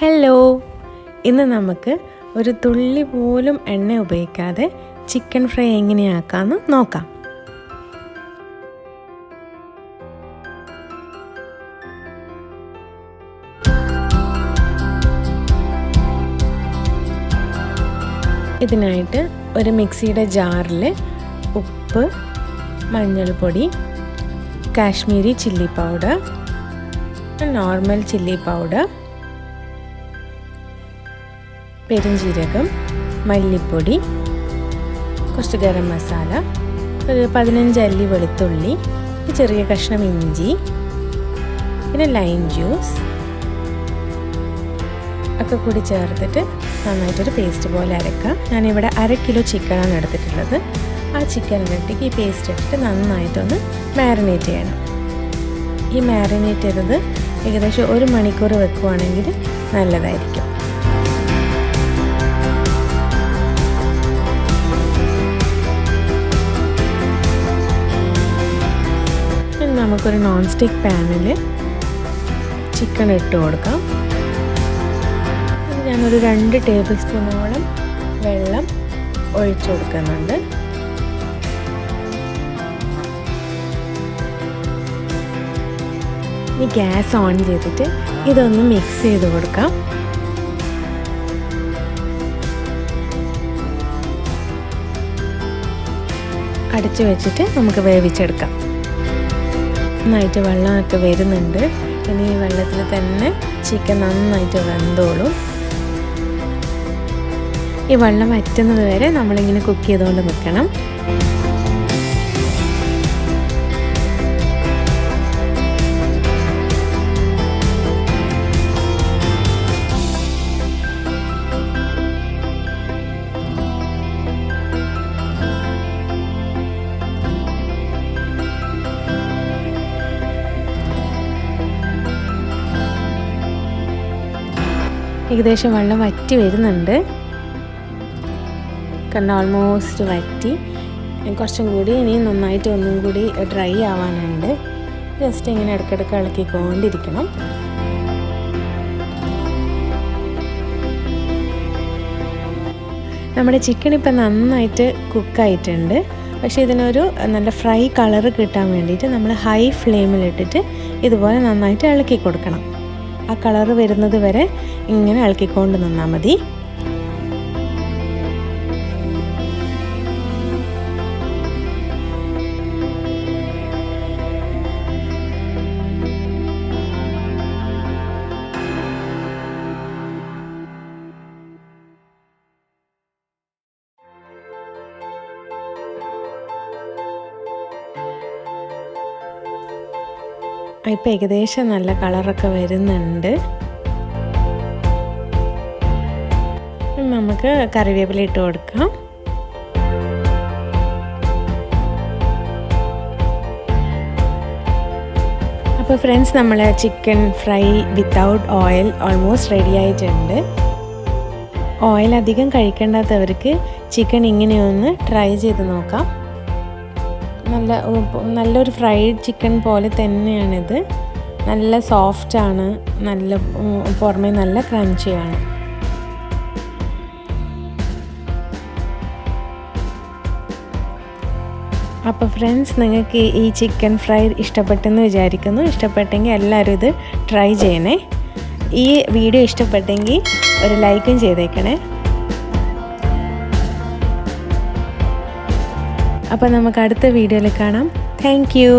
Hello, ഇന്ന് നമുക്ക് ഒരു തുള്ളി പോലും എണ്ണ ഉപയോഗിക്കാതെ ചിക്കൻ ഫ്രൈ എങ്ങനെയാക്കാമെന്ന് നോക്കാം. ഇതിനായിട്ട് ഒരു മിക്സിയുടെ ജാറിൽ ഉപ്പ്, മഞ്ഞൾപ്പൊടി, Kashmiri chilli powder, normal chilli powder, പെരുംജീരകം, മല്ലിപ്പൊടി, കുറച്ച് ഗരം മസാല, ഒരു 15 അല്ലി വെളുത്തുള്ളി, ചെറിയ കഷ്ണം ഇഞ്ചി, പിന്നെ ലൈം ജ്യൂസ് ഒക്കെ കൂടി ചേർത്തിട്ട് നന്നായിട്ടൊരു പേസ്റ്റ് പോലെ അരക്കാം. ഞാനിവിടെ 1/2 കിലോ ചിക്കനാണ് എടുത്തിട്ടുള്ളത്. ആ ചിക്കനിലേക്ക് ഈ പേസ്റ്റ് ഇട്ടിട്ട് നന്നായിട്ടൊന്ന് മാരിനേറ്റ് ചെയ്യണം. ഈ മാരിനേറ്റ് ചെയ്തത് ഏകദേശം 1 മണിക്കൂർ വെക്കുകയാണെങ്കിൽ നല്ലതായിരിക്കും. നമുക്കൊരു നോൺ സ്റ്റിക്ക് പാനിൽ ചിക്കൻ ഇട്ട് കൊടുക്കാം. ഞാനൊരു 2 ടേബിൾ സ്പൂണോളം വെള്ളം ഒഴിച്ചു കൊടുക്കുന്നുണ്ട്. ഇനി ഗ്യാസ് ഓൺ ചെയ്തിട്ട് ഇതൊന്ന് മിക്സ് ചെയ്ത് കൊടുക്കാം. അടച്ചു വെച്ചിട്ട് നമുക്ക് വേവിച്ചെടുക്കാം. നന്നായിട്ട് വെള്ളമൊക്കെ വരുന്നുണ്ട്. ഇനി ഈ വെള്ളത്തിൽ തന്നെ ചിക്കൻ നന്നായിട്ട് വെന്തോളും. ഈ വെള്ളം വറ്റുന്നത് വരെ നമ്മളിങ്ങനെ കുക്ക് ചെയ്തുകൊണ്ട് നിൽക്കണം. ഏകദേശം വെള്ളം വറ്റി വരുന്നുണ്ട്. കാരണം ഓൾമോസ്റ്റ് വറ്റി. കുറച്ചും കൂടി ഇനി നന്നായിട്ട് ഒന്നും കൂടി ഡ്രൈ ആവാനുണ്ട്. ജസ്റ്റ് ഇങ്ങനെ ഇടയ്ക്കിടയ്ക്ക് ഇളക്കിക്കൊണ്ടിരിക്കണം. നമ്മുടെ ചിക്കൻ ഇപ്പം നന്നായിട്ട് കുക്കായിട്ടുണ്ട്. പക്ഷേ ഇതിനൊരു നല്ല ഫ്രൈ കളർ കിട്ടാൻ വേണ്ടിയിട്ട് നമ്മൾ ഹൈ ഫ്ലെയിമിലിട്ടിട്ട് ഇതുപോലെ നന്നായിട്ട് ഇളക്കി കൊടുക്കണം. ആ കളറ് വരുന്നത് വരെ ഇങ്ങനെ ഇളക്കിക്കൊണ്ട് നിന്നാൽ മതി. ഇപ്പം ഏകദേശം നല്ല കളറൊക്കെ വരുന്നുണ്ട്. നമുക്ക് കറിവേപ്പില ഇട്ട് കൊടുക്കാം. അപ്പോൾ ഫ്രണ്ട്സ്, നമ്മൾ chicken fry without oil almost ready ആയിട്ടുണ്ട്. ഓയിൽ അധികം കഴിക്കേണ്ടാത്തവർക്ക് ചിക്കൻ ഇങ്ങനെയൊന്ന് ട്രൈ ചെയ്ത് നോക്കാം. നല്ലൊരു ഫ്രൈഡ് ചിക്കൻ പോലെ തന്നെയാണിത്. നല്ല സോഫ്റ്റാണ്, നല്ല പുറമേ നല്ല ക്രഞ്ചിയാണ്. അപ്പോൾ ഫ്രണ്ട്സ്, നിങ്ങൾക്ക് ഈ ചിക്കൻ ഫ്രൈ ഇഷ്ടപ്പെട്ടെന്ന് വിചാരിക്കുന്നു. ഇഷ്ടപ്പെട്ടെങ്കിൽ എല്ലാവരും ഇത് ട്രൈ ചെയ്യണേ. ഈ വീഡിയോ ഇഷ്ടപ്പെട്ടെങ്കിൽ ഒരു ലൈക്കും ചെയ്തേക്കണേ. അപ്പോൾ നമുക്ക് അടുത്ത വീഡിയോയിൽ കാണാം. Thank you.